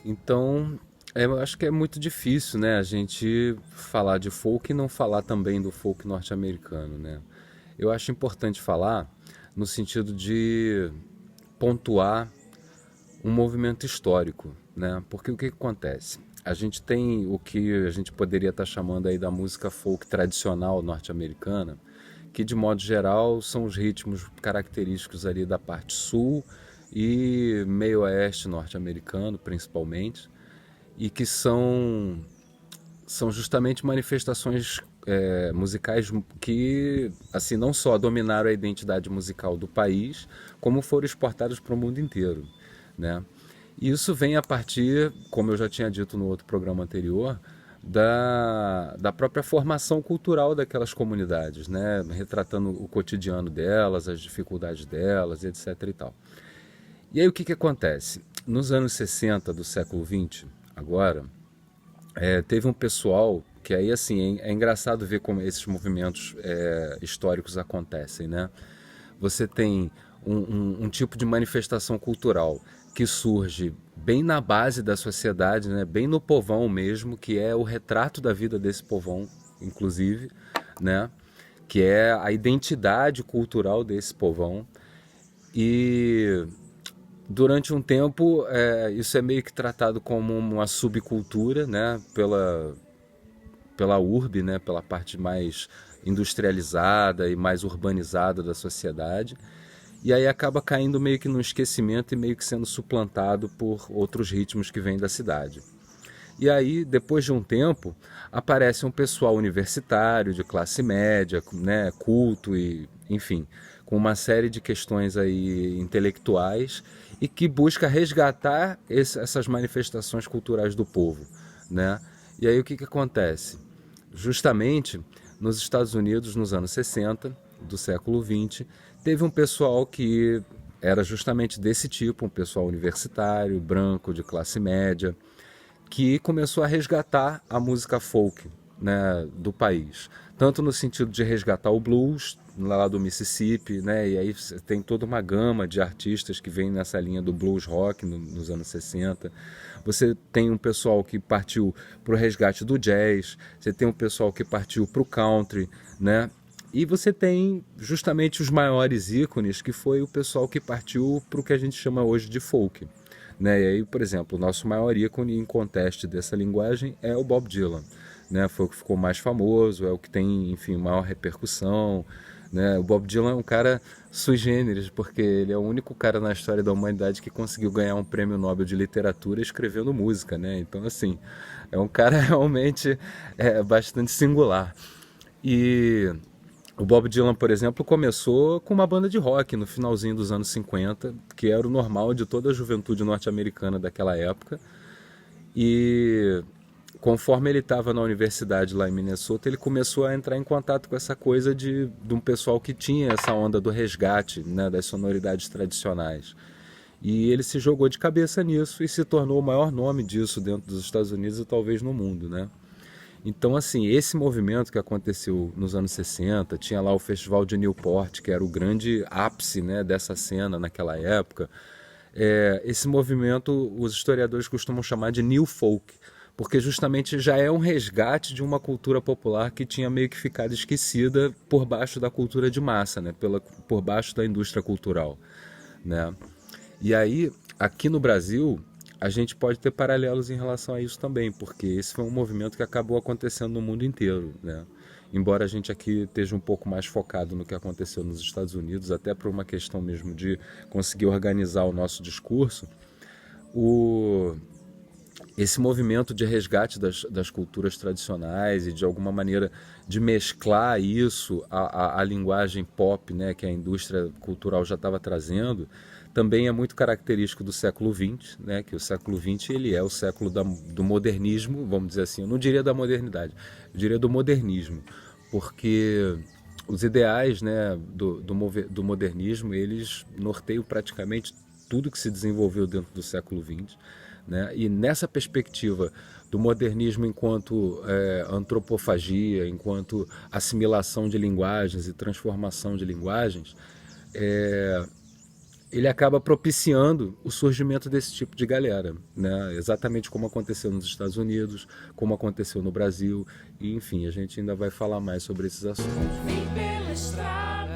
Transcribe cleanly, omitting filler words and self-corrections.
Então, eu acho que é muito difícil, né, a gente falar de folk e não falar também do folk norte-americano, né? Eu acho importante falar no sentido de pontuar um movimento histórico, né? Porque o que acontece? A gente tem o que a gente poderia estar chamando aí da música folk tradicional norte-americana, que de modo geral são os ritmos característicos ali da parte sul e meio oeste norte-americano, principalmente, e que são justamente manifestações musicais que assim não só dominaram a identidade musical do país, como foram exportadas para o mundo inteiro, né? E isso vem a partir, como eu já tinha dito no outro programa anterior, da própria formação cultural daquelas comunidades, né? Retratando o cotidiano delas, as dificuldades delas, etc. e tal. E aí o que acontece? Nos anos 60 do século XX, agora, teve um pessoal que aí assim é engraçado ver como esses movimentos históricos acontecem, né? Você tem um tipo de manifestação cultural que surge bem na base da sociedade, né? Bem no povão mesmo, que é o retrato da vida desse povão, inclusive, né? Que é a identidade cultural desse povão. E durante um tempo, isso é meio que tratado como uma subcultura, né, pela urbe, né, pela parte mais industrializada e mais urbanizada da sociedade. E aí acaba caindo meio que no esquecimento e meio que sendo suplantado por outros ritmos que vêm da cidade. E aí, depois de um tempo, aparece um pessoal universitário, de classe média, né, culto e, enfim, com uma série de questões aí intelectuais e que busca resgatar essas manifestações culturais do povo, né? E aí o que acontece? Justamente nos Estados Unidos, nos anos 60 do século 20, teve um pessoal que era justamente desse tipo, um pessoal universitário, branco, de classe média, que começou a resgatar a música folk, né, do país. Tanto no sentido de resgatar o blues, lá do Mississippi, né, e aí tem toda uma gama de artistas que vem nessa linha do blues rock nos anos 60. Você tem um pessoal que partiu para o resgate do jazz, você tem um pessoal que partiu para o country, né? E você tem justamente os maiores ícones, que foi o pessoal que partiu para o que a gente chama hoje de folk. Né? E aí, por exemplo, o nosso maior ícone em conteste dessa linguagem é o Bob Dylan. Né? Foi o que ficou mais famoso, é o que tem, enfim, maior repercussão. Né? O Bob Dylan é um cara sui generis, porque ele é o único cara na história da humanidade que conseguiu ganhar um prêmio Nobel de literatura escrevendo música. Né? Então, assim, é um cara realmente bastante singular. E o Bob Dylan, por exemplo, começou com uma banda de rock no finalzinho dos anos 50, que era o normal de toda a juventude norte-americana daquela época. E conforme ele estava na universidade lá em Minnesota, ele começou a entrar em contato com essa coisa de um pessoal que tinha essa onda do resgate, né, das sonoridades tradicionais. E ele se jogou de cabeça nisso e se tornou o maior nome disso dentro dos Estados Unidos e talvez no mundo, né? Então, assim, esse movimento que aconteceu nos anos 60, tinha lá o Festival de Newport, que era o grande ápice, né, dessa cena naquela época. Esse movimento os historiadores costumam chamar de New Folk, porque justamente já é um resgate de uma cultura popular que tinha meio que ficado esquecida por baixo da cultura de massa, né, por baixo da indústria cultural, né? E aí, aqui no Brasil, a gente pode ter paralelos em relação a isso também, porque esse foi um movimento que acabou acontecendo no mundo inteiro, né? Embora a gente aqui esteja um pouco mais focado no que aconteceu nos Estados Unidos, até por uma questão mesmo de conseguir organizar o nosso discurso, o, esse movimento de resgate das culturas tradicionais e de alguma maneira de mesclar isso à linguagem pop, né, que a indústria cultural já estava trazendo, também é muito característico do século XX, né, que o século XX ele é o século do modernismo, vamos dizer assim, eu não diria da modernidade, eu diria do modernismo, porque os ideais, né, do modernismo, eles norteiam praticamente tudo que se desenvolveu dentro do século XX, né? E nessa perspectiva do modernismo enquanto antropofagia, enquanto assimilação de linguagens e transformação de linguagens, ele acaba propiciando o surgimento desse tipo de galera, né? Exatamente como aconteceu nos Estados Unidos, como aconteceu no Brasil, e enfim, a gente ainda vai falar mais sobre esses assuntos. Vem pela estrada.